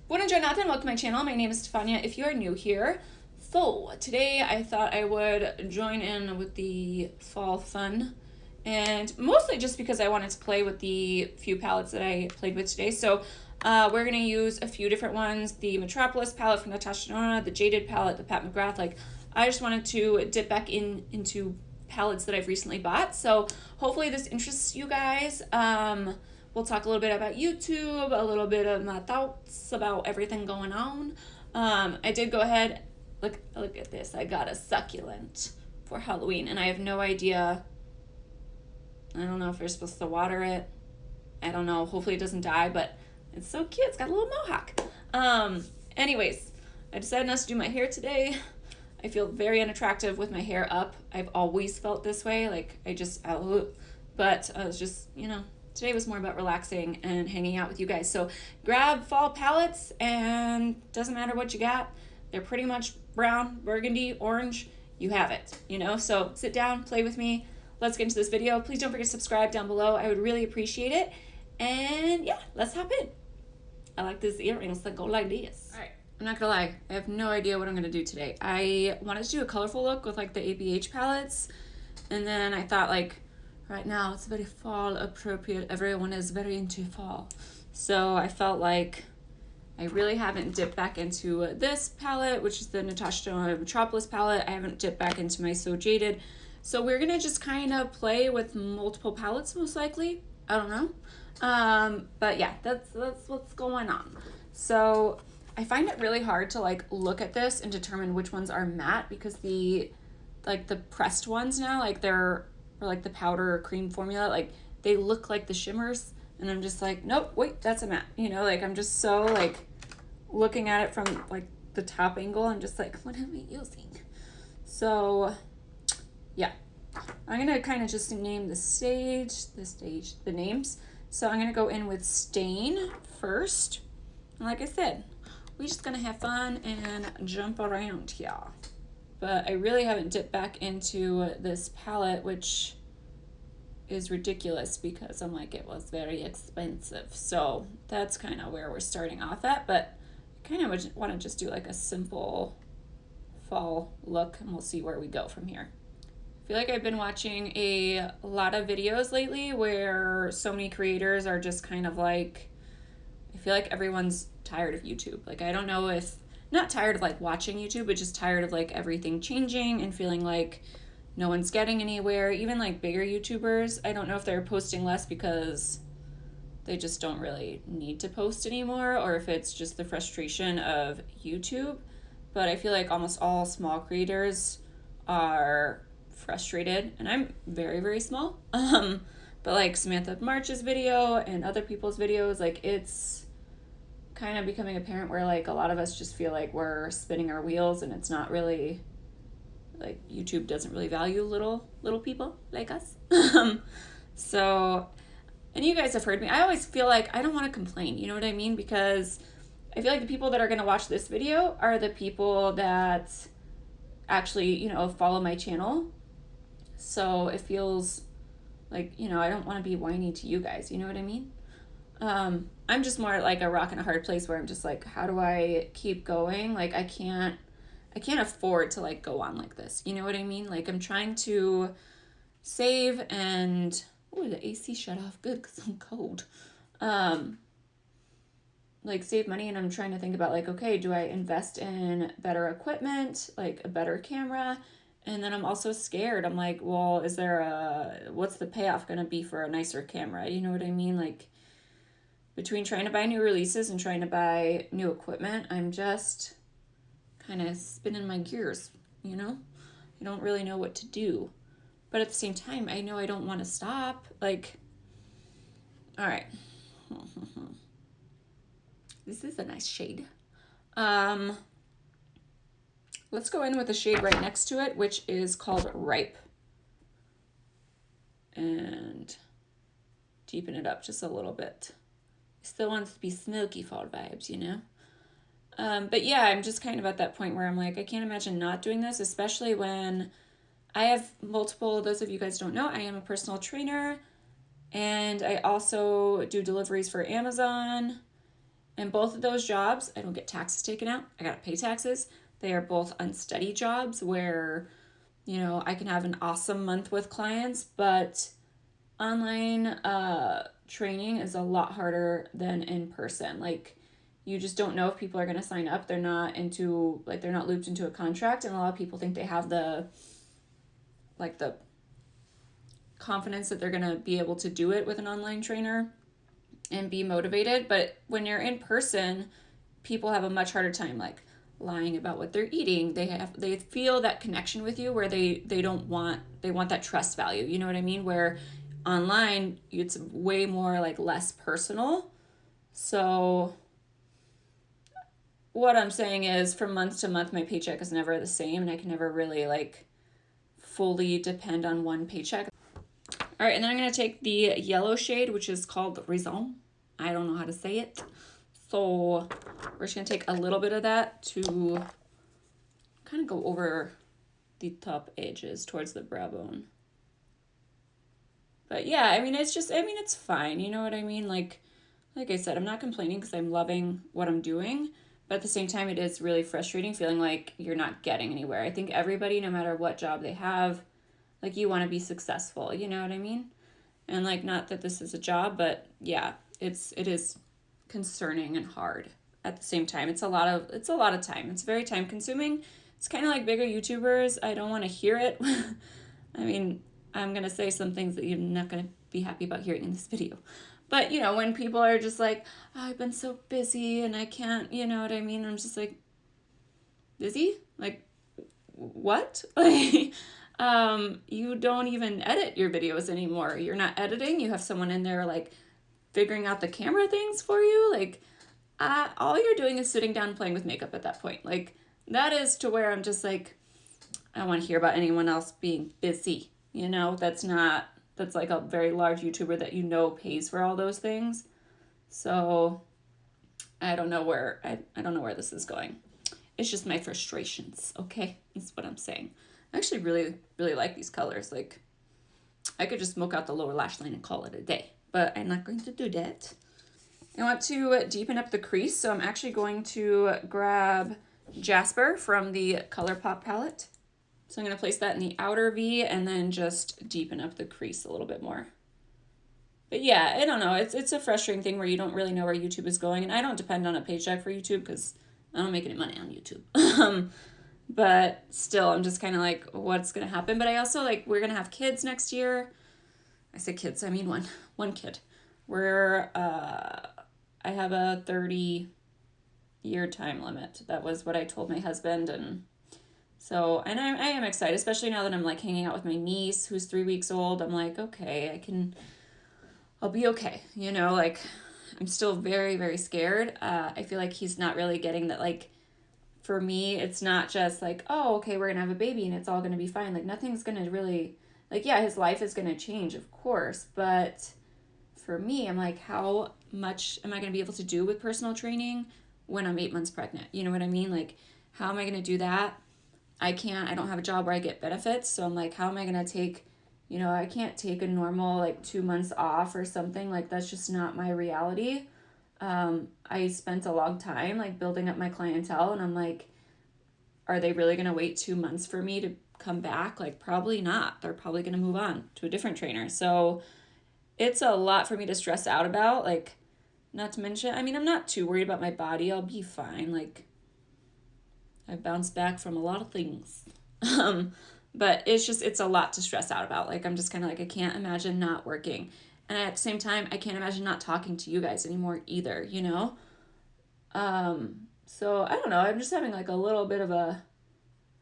Buongiorno and welcome to my channel. My name is Stefania if you are new here. So today I thought I would join in with the fall fun, and mostly just because I wanted to play with the few palettes that I played with today. So we're going to use a few different ones. The Metropolis palette from Natasha Denona, the Jaded palette, the Mcgrath. Like, I just wanted to dip back into palettes that I've recently bought. So hopefully this interests you guys. We'll talk a little bit about YouTube, a little bit of my thoughts about everything going on. I did go ahead, look at this. I got a succulent for Halloween, and I have no idea. I don't know if you're supposed to water it. I don't know. Hopefully it doesn't die, but it's so cute. It's got a little mohawk. Anyways, I decided not to do my hair today. I feel very unattractive with my hair up. I've always felt this way. Like, but I was just, today was more about relaxing and hanging out with you guys. So grab fall palettes, and doesn't matter what you got. They're pretty much brown, burgundy, orange. You have it, So sit down, play with me. Let's get into this video. Please don't forget to subscribe down below. I would really appreciate it. And yeah, let's hop in. I like these earrings that go like this. All right, I'm not gonna lie. I have no idea what I'm gonna do today. I wanted to do a colorful look with like the ABH palettes. And then I thought, like, right now it's very fall appropriate. Everyone is very into fall. So I felt like I really haven't dipped back into this palette, which is the Natasha Denona Metropolis palette. I haven't dipped back into my So Jaded. So we're gonna just kind of play with multiple palettes, most likely. I don't know. But yeah, that's what's going on. So I find it really hard to like look at this and determine which ones are matte, because the pressed ones now, like or like the powder or cream formula, like they look like the shimmers, and I'm just like, nope, wait, that's a matte. Like I'm just so like looking at it from like the top angle. I'm just like, what am I using? So yeah, I'm gonna kind of just name the names. So I'm gonna go in with Stain first. And like I said, we're just gonna have fun and jump around here. But I really haven't dipped back into this palette, which is ridiculous because I'm like, it was very expensive. So that's kind of where we're starting off at. But I kind of want to just do like a simple fall look, and we'll see where we go from here. I feel like I've been watching a lot of videos lately where so many creators are just kind of like, I feel like everyone's tired of YouTube. Like, I don't know if, not tired of like watching YouTube, but just tired of like everything changing and feeling like no one's getting anywhere. Even like bigger YouTubers, I don't know if they're posting less because they just don't really need to post anymore, or if it's just the frustration of YouTube. But I feel like almost all small creators are frustrated, and I'm very, very small. But like Samantha March's video and other people's videos, like it's kind of becoming apparent where like a lot of us just feel like we're spinning our wheels, and it's not really like, YouTube doesn't really value little people like us. So, and you guys have heard me, I always feel like I don't want to complain, you know what I mean? Because I feel like the people that are going to watch this video are the people that actually, follow my channel. So it feels like, I don't want to be whiny to you guys, you know what I mean? I'm just more like a rock and a hard place where I'm just like, how do I keep going? Like, I can't afford to like go on like this. You know what I mean? Like, I'm trying to save and, oh, the AC shut off. Good, because I'm cold. Like, save money, and I'm trying to think about like, okay, do I invest in better equipment, like a better camera? And then I'm also scared. I'm like, well, what's the payoff going to be for a nicer camera? You know what I mean? Like, between trying to buy new releases and trying to buy new equipment, I'm just kind of spinning my gears, I don't really know what to do. But at the same time, I know I don't want to stop. Like, all right. This is a nice shade. Let's go in with the shade right next to it, which is called Ripe. And deepen it up just a little bit. Still wants to be smoky fall vibes, But yeah, I'm just kind of at that point where I'm like, I can't imagine not doing this, especially when I have multiple, those of you guys don't know, I am a personal trainer, and I also do deliveries for Amazon, And both of those jobs, I don't get taxes taken out. I got to pay taxes. They are both unsteady jobs where, you know, I can have an awesome month with clients, but online training is a lot harder than in person. Like, you just don't know if people are going to sign up. They're not looped into a contract, and a lot of people think they have the confidence that they're going to be able to do it with an online trainer and be motivated. But when you're in person, people have a much harder time, like, lying about what they're eating. They feel that connection with you where they want that trust value. You know what I mean? Where online, it's way more like less personal. So what I'm saying is, from month to month, my paycheck is never the same, and I can never really like fully depend on one paycheck. All right, and then I'm going to take the yellow shade, which is called Grwm. I don't know how to say it. So we're just going to take a little bit of that to kind of go over the top edges towards the brow bone. But yeah, I mean, it's fine. You know what I mean? Like I said, I'm not complaining because I'm loving what I'm doing. But at the same time, it is really frustrating feeling like you're not getting anywhere. I think everybody, no matter what job they have, like, you want to be successful. You know what I mean? And like, not that this is a job, but yeah, it is concerning and hard at the same time. It's a lot of time. It's very time consuming. It's kind of like bigger YouTubers. I don't want to hear it. I mean, I'm going to say some things that you're not going to be happy about hearing in this video. But, you know, when people are just like, oh, I've been so busy and I can't, you know what I mean? I'm just like, busy? Like, what? Like, you don't even edit your videos anymore. You're not editing. You have someone in there, like, figuring out the camera things for you. Like, all you're doing is sitting down and playing with makeup at that point. Like, that is to where I'm just like, I don't want to hear about anyone else being busy. You know, that's like a very large YouTuber that you know pays for all those things. So I don't know where this is going. It's just my frustrations, okay? That's what I'm saying. I actually really, really like these colors. Like, I could just smoke out the lower lash line and call it a day, but I'm not going to do that. I want to deepen up the crease, so I'm actually going to grab Jasper from the ColourPop palette. So I'm going to place that in the outer V and then just deepen up the crease a little bit more. But yeah, I don't know. It's a frustrating thing where you don't really know where YouTube is going, and I don't depend on a paycheck for YouTube because I don't make any money on YouTube. But still, I'm just kind of like, what's going to happen? But I also, like, we're going to have kids next year. I say kids, I mean one kid. I have a 30-year time limit. That was what I told my husband, and so, and I am excited, especially now that I'm like hanging out with my niece who's 3 weeks old. I'm like, okay, I'll be okay. You know, like, I'm still very, very scared. I feel like he's not really getting that, like, for me, it's not just like, oh, okay, we're going to have a baby and it's all going to be fine. Like, nothing's going to really, like, yeah, his life is going to change, of course. But for me, I'm like, how much am I going to be able to do with personal training when I'm 8 months pregnant? You know what I mean? Like, how am I going to do that? I don't have a job where I get benefits. So I'm like, how am I going to take, you know, I can't take a normal, like, 2 months off or something. Like, that's just not my reality. I spent a long time, like, building up my clientele, and I'm like, are they really going to wait 2 months for me to come back? Like, probably not. They're probably going to move on to a different trainer. So it's a lot for me to stress out about. Like, not to mention, I mean, I'm not too worried about my body. I'll be fine. Like, I've bounced back from a lot of things. But it's a lot to stress out about. Like, I'm just kind of like, I can't imagine not working. And at the same time, I can't imagine not talking to you guys anymore either, you know? So I don't know. I'm just having like a little bit of a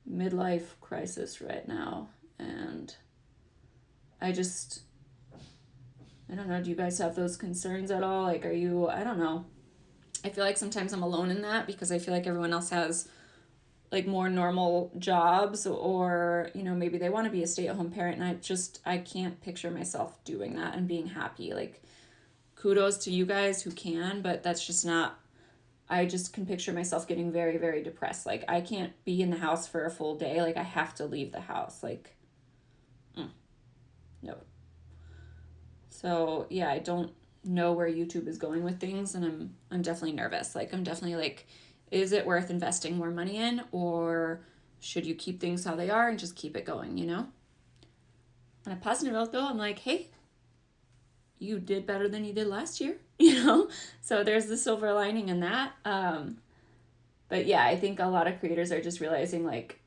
midlife crisis right now. And I don't know. Do you guys have those concerns at all? Like, I don't know. I feel like sometimes I'm alone in that because I feel like everyone else has like more normal jobs, or, you know, maybe they want to be a stay-at-home parent, and I can't picture myself doing that and being happy. Like, kudos to you guys who can, but that's just not, I just can picture myself getting very, very depressed. Like, I can't be in the house for a full day. Like, I have to leave the house. Like, no. So yeah, know where YouTube is going with things, and I'm definitely nervous. Like, I'm definitely like, is it worth investing more money in, or should you keep things how they are and just keep it going, you know? On a positive note though, I'm like, hey, you did better than you did last year, you know? So there's the silver lining in that. But yeah, I think a lot of creators are just realizing like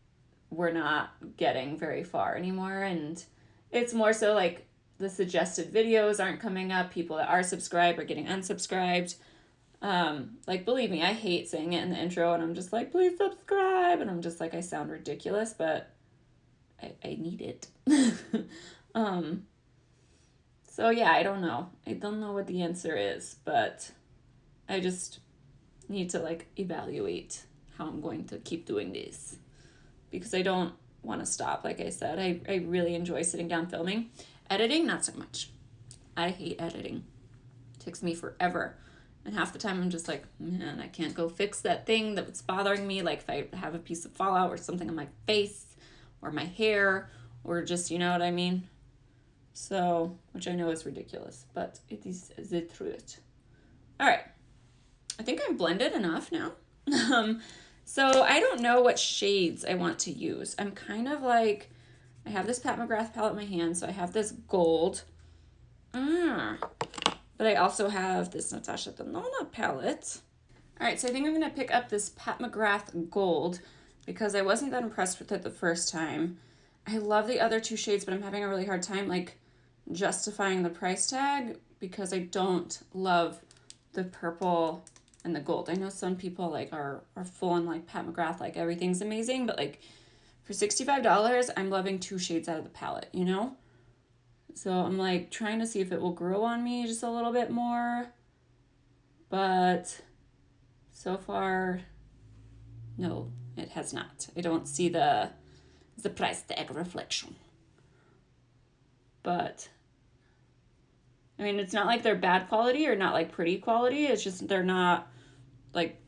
we're not getting very far anymore, and it's more so like the suggested videos aren't coming up. People that are subscribed are getting unsubscribed. Like, believe me, I hate saying it in the intro, and I'm just like, please subscribe, and I'm just like, I sound ridiculous, but I need it. So yeah, I don't know. I don't know what the answer is, but I just need to like evaluate how I'm going to keep doing this, because I don't want to stop. Like I said, I really enjoy sitting down filming. Editing, not so much. I hate editing. It takes me forever. And half the time I'm just like, man, I can't go fix that thing that's bothering me. Like if I have a piece of fallout or something on my face or my hair, or just, you know what I mean? So, which I know is ridiculous, but it is the truth. All right. I think I've blended enough now. So I don't know what shades I want to use. I'm kind of like, I have this Pat McGrath palette in my hand, so I have this gold. But I also have this Natasha Denona palette. All right, so I think I'm gonna pick up this Pat McGrath gold because I wasn't that impressed with it the first time. I love the other two shades, but I'm having a really hard time like justifying the price tag because I don't love the purple and the gold. I know some people like are full on like Pat McGrath, like everything's amazing, but like for $65, I'm loving two shades out of the palette, you know? So I'm like trying to see if it will grow on me just a little bit more, but so far, no, it has not. I don't see the price tag reflection. But I mean, it's not like they're bad quality or not like pretty quality. It's just they're not like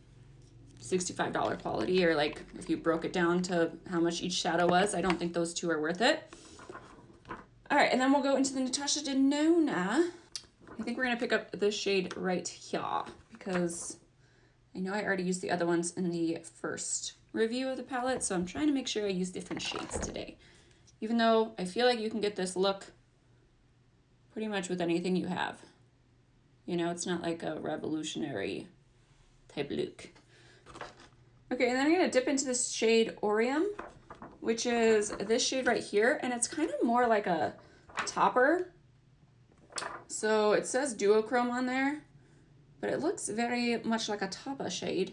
$65 quality, or like if you broke it down to how much each shadow was, I don't think those two are worth it. All right, and then we'll go into the Natasha Denona. I think we're gonna pick up this shade right here because I know I already used the other ones in the first review of the palette, so I'm trying to make sure I use different shades today. Even though I feel like you can get this look pretty much with anything you have. You know, it's not like a revolutionary type look. Okay, and then I'm gonna dip into this shade Orium, which is this shade right here, and it's kind of more like a topper. So it says duochrome on there, but it looks very much like a topper shade.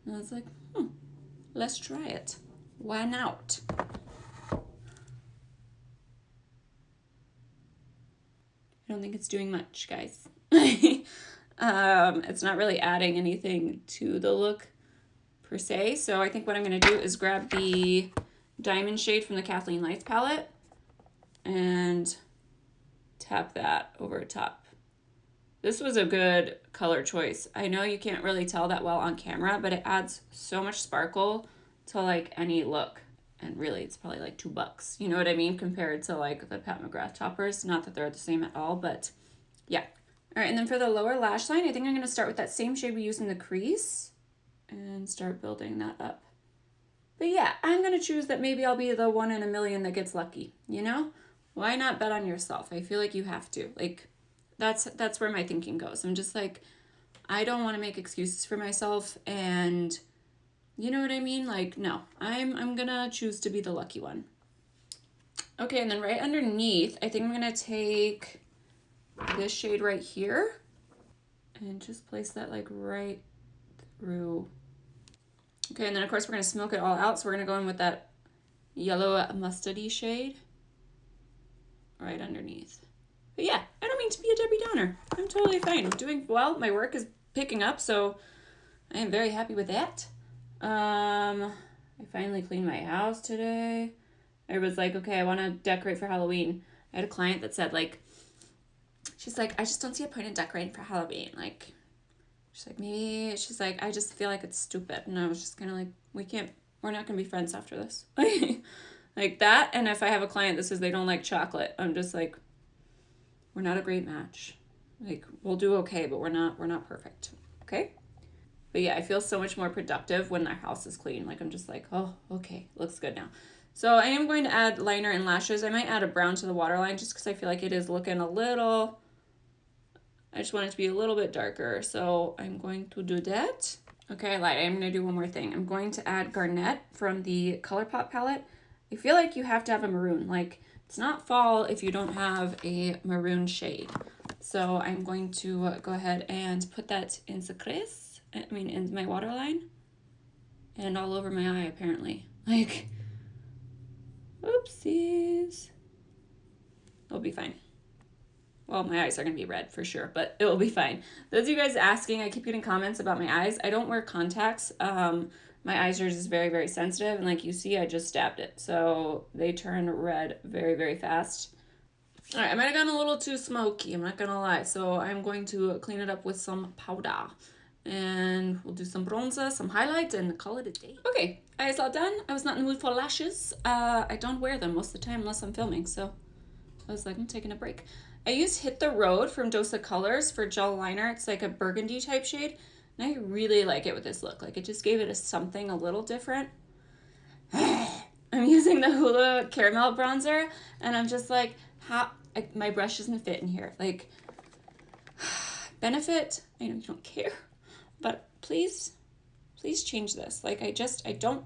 And I was like, let's try it. Why not? I don't think it's doing much, guys. It's not really adding anything to the look per se. So I think what I'm gonna do is grab the diamond shade from the Kathleen Lights palette and tap that over top. This was a good color choice. I know you can't really tell that well on camera, but it adds so much sparkle to like any look. And really, it's probably like $2. You know what I mean? Compared to like the Pat McGrath toppers. Not that they're the same at all, but yeah. All right, and then for the lower lash line, I think I'm gonna start with that same shade we used in the crease and start building that up. But yeah, I'm gonna choose that maybe I'll be the 1 in a million that gets lucky, you know? Why not bet on yourself? I feel like you have to. Like, that's where my thinking goes. I'm just like, I don't want to make excuses for myself, and you know what I mean? Like, no, I'm gonna choose to be the lucky one. Okay, and then right underneath, I think I'm gonna take this shade right here and just place that like right through. Okay, and then of course we're gonna smoke it all out, so we're gonna go in with that yellow mustardy shade right underneath. But yeah, I don't mean to be a Debbie Downer. I'm totally fine. I'm doing well. My work is picking up, so I am very happy with that. I finally cleaned my house today. I was like, okay, I want to decorate for Halloween. I had a client that said like, she's like, I just don't see a point in decorating for Halloween. Like, she's like, maybe, she's like, I just feel like it's stupid. And I was just kind of like, we're not going to be friends after this. Like that. And if I have a client that says they don't like chocolate, I'm just like, we're not a great match. Like, we'll do okay, but we're not perfect. Okay? But yeah, I feel so much more productive when our house is clean. Like, I'm just like, oh, okay, looks good now. So I am going to add liner and lashes. I might add a brown to the waterline just because I feel like it is looking a little, I just want it to be a little bit darker. So I'm going to do that. Okay, I lied. I'm going to do one more thing. I'm going to add Garnet from the ColourPop palette. I feel like you have to have a maroon. Like, it's not fall if you don't have a maroon shade. So I'm going to go ahead and put that in the crease. I mean, in my waterline. And all over my eye, apparently. Like, oopsies. It'll be fine. Well, my eyes are going to be red for sure, but it will be fine. Those of you guys asking, I keep getting comments about my eyes. I don't wear contacts. My eyes are just very, very sensitive. And like you see, I just stabbed it. So they turn red very, very fast. All right, I might have gone a little too smoky. I'm not going to lie. So I'm going to clean it up with some powder. And we'll do some bronzer, some highlight, and call it a day. Okay, eyes all done. I was not in the mood for lashes. I don't wear them most of the time unless I'm filming. So I was like, I'm taking a break. I used Hit the Road from Dose of Colors for gel liner. It's like a burgundy type shade. And I really like it with this look. Like, it just gave it something a little different. I'm using the Hoola Caramel Bronzer. And I'm just like, my brush doesn't fit in here. Like, Benefit, I know you don't care. But please change this. Like, I don't,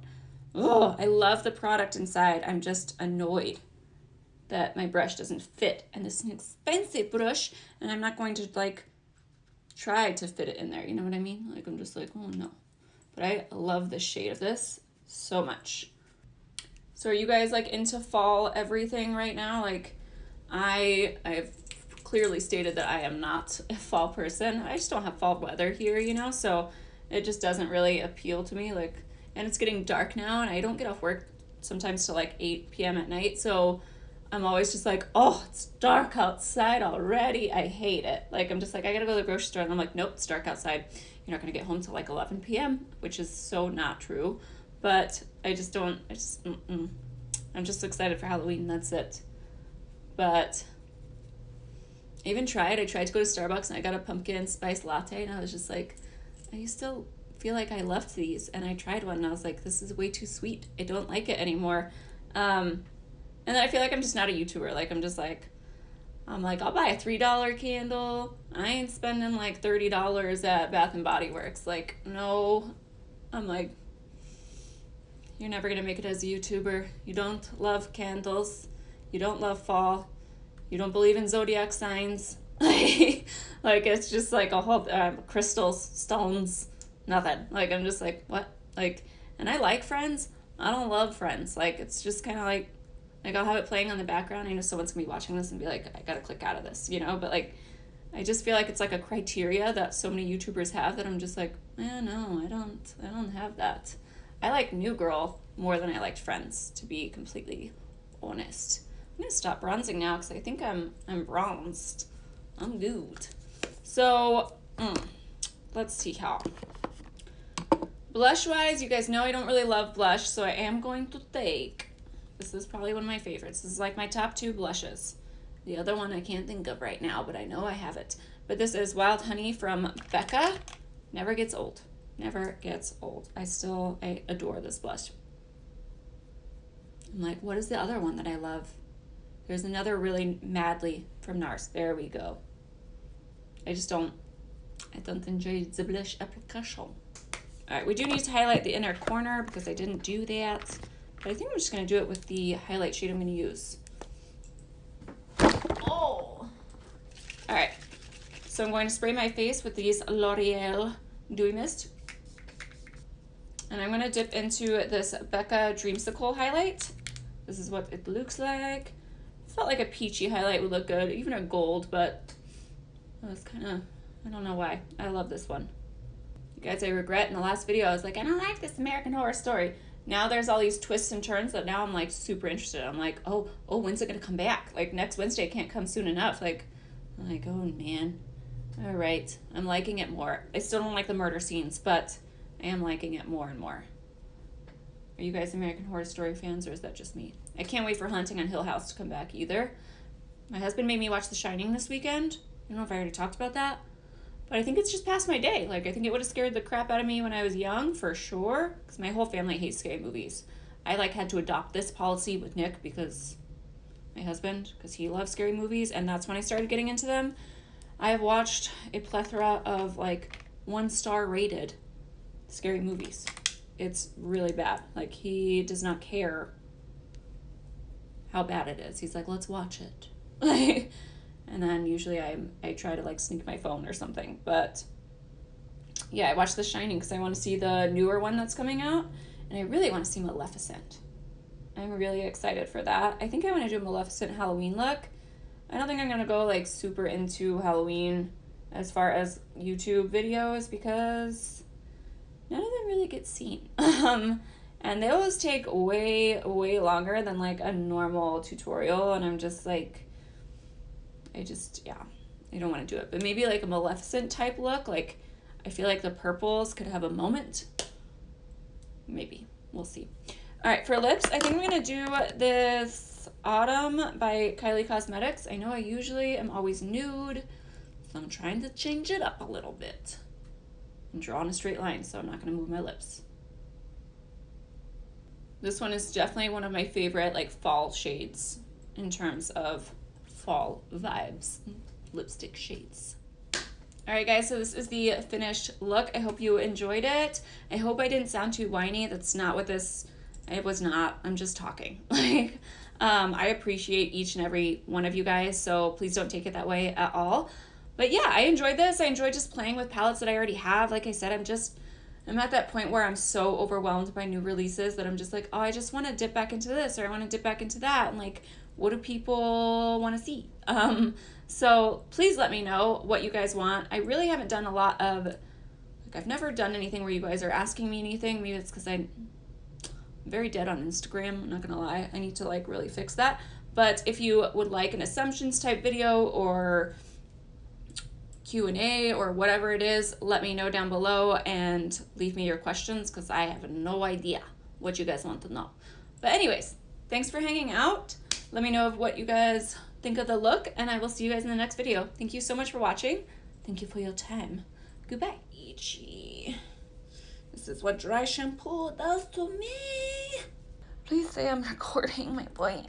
oh, I love the product inside. I'm just annoyed that my brush doesn't fit, and this is an expensive brush, and I'm not going to like try to fit it in there, you know what I mean? Like, I'm just like, oh no. But I love the shade of this so much. So are you guys like into fall everything right now? Like, I've clearly stated that I am not a fall person. I just don't have fall weather here, you know, so it just doesn't really appeal to me. Like, and it's getting dark now, and I don't get off work sometimes till like 8 p.m. at night, so I'm always just like, oh, it's dark outside already. I hate it. Like, I'm just like, I gotta go to the grocery store. And I'm like, nope, it's dark outside. You're not gonna get home till like 11 p.m., which is so not true. But I'm just excited for Halloween. That's it. But I even tried. I tried to go to Starbucks and I got a pumpkin spice latte. And I was just like, I still feel like I left these. And I tried one and I was like, this is way too sweet. I don't like it anymore. And then I feel like I'm just not a YouTuber. Like, I'm like, I'll buy a $3 candle. I ain't spending like $30 at Bath and Body Works. Like, no. I'm like, you're never gonna make it as a YouTuber. You don't love candles. You don't love fall. You don't believe in zodiac signs. Like, it's just like a whole crystals, stones, nothing. Like, I'm just like, what? Like, and I like Friends. I don't love Friends. Like, it's just kind of like I'll have it playing on the background. I know someone's gonna be watching this and be like, I gotta click out of this, you know? But like, I just feel like it's like a criteria that so many YouTubers have that I'm just like, no, I don't have that. I like New Girl more than I liked Friends, to be completely honest. I'm gonna stop bronzing now because I think I'm bronzed. I'm good. So, let's see how. Blush-wise, you guys know I don't really love blush, so I am going to take, this is probably one of my favorites. This is like my top 2 blushes. The other one I can't think of right now, but I know I have it. But this is Wild Honey from Becca. Never gets old. Never gets old. I adore this blush. I'm like, what is the other one that I love? There's another really Madly from NARS. There we go. I don't enjoy the blush application. All right, we do need to highlight the inner corner because I didn't do that. But I think I'm just going to do it with the highlight shade I'm going to use. Oh! All right. So I'm going to spray my face with these L'Oreal Dewy Mist. And I'm going to dip into this Becca Dreamsicle highlight. This is what it looks like. I felt like a peachy highlight would look good, even a gold, but it was kind of, I don't know why. I love this one. You guys, I regret in the last video, I was like, I don't like this American Horror Story. Now there's all these twists and turns that now I'm like super interested. I'm like, oh, when's it gonna come back? Like, next Wednesday can't come soon enough. Like, I'm like, oh man. All right, I'm liking it more. I still don't like the murder scenes, but I am liking it more and more. Are you guys American Horror Story fans, or is that just me? I can't wait for Haunting on Hill House to come back either. My husband made me watch The Shining this weekend. I don't know if I already talked about that, but I think it's just past my day. Like, I think it would have scared the crap out of me when I was young, for sure, because my whole family hates scary movies. I, like, had to adopt this policy with Nick because my husband, because he loves scary movies, and that's when I started getting into them. I have watched a plethora of, like, 1-star rated scary movies. It's really bad. Like, he does not care how bad it is. He's like, let's watch it. Like, and then usually I try to, like, sneak my phone or something. But yeah, I watched The Shining because I want to see the newer one that's coming out, and I really want to see Maleficent. I'm really excited for that. I think I want to do a Maleficent Halloween look. I don't think I'm going to go, like, super into Halloween as far as YouTube videos because none of them really get seen. And they always take way, way longer than, like, a normal tutorial, and I'm just, like, I don't want to do it. But maybe, like, a Maleficent type look. Like, I feel like the purples could have a moment. Maybe. We'll see. All right, for lips, I think I'm going to do this Autumn by Kylie Cosmetics. I know I usually am always nude, so I'm trying to change it up a little bit. And draw in a straight line, so I'm not going to move my lips. This one is definitely one of my favorite, like, fall shades in terms of fall vibes, lipstick shades. All right, guys, so this is the finished look. I hope you enjoyed it. I hope I didn't sound too whiny. That's not what this, it was not. I'm just talking. Like, I appreciate each and every one of you guys, so please don't take it that way at all. But yeah, I enjoyed this. I enjoyed just playing with palettes that I already have. Like I said, I'm at that point where I'm so overwhelmed by new releases that I'm just like, oh, I just want to dip back into this, or I want to dip back into that. And, like, what do people want to see? So please let me know what you guys want. I really haven't done a lot of, like, I've never done anything where you guys are asking me anything. Maybe it's because I'm very dead on Instagram. I'm not going to lie. I need to, like, really fix that. But if you would like an assumptions type video or Q&A or whatever it is, let me know down below and leave me your questions because I have no idea what you guys want to know. But anyways, thanks for hanging out. Let me know what you guys think of the look, and I will see you guys in the next video. Thank you so much for watching. Thank you for your time. Goodbye. Itchy. This is what dry shampoo does to me. Please say I'm recording my voice.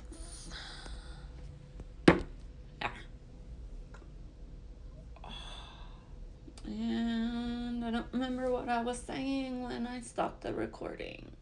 And I don't remember what I was saying when I stopped the recording.